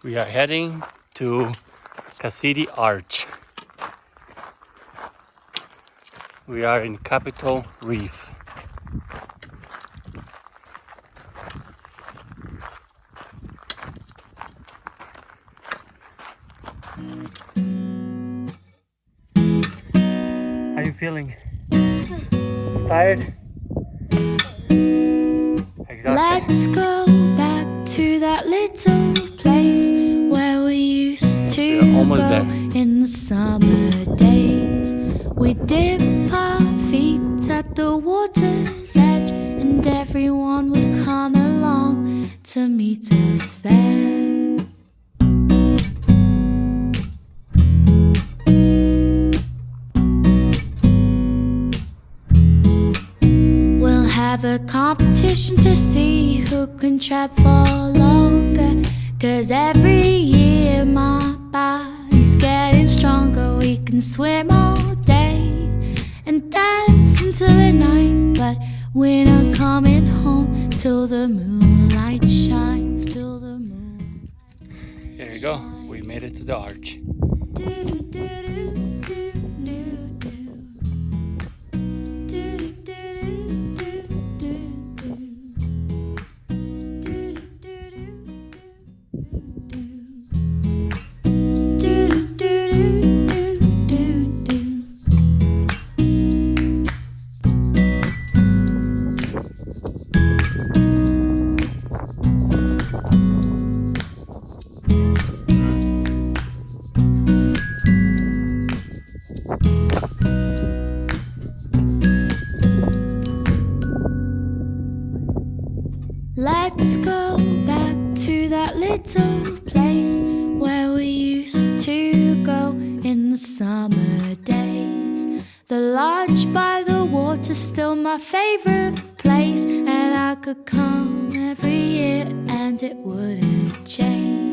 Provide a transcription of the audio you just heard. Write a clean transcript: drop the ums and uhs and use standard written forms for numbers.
We are heading to Cassidy Arch. We are in Capitol Reef. How are you feeling? Tired? Exhausted? Let's go back to that little place where we used to almost go there. in the summer days. We dip our feet at the water's edge, and everyone would come along to meet us there. Have a competition to see who can travel longer, 'cause every year my body's getting stronger. We can swim all day and dance into the night, but we're not coming home till the moonlight shines, till the moon. Here we go, we made it to the arch. Let's go back to that little place where we used to go in the summer days. The lodge by the water's still my favorite place, and I could come every year and it wouldn't change.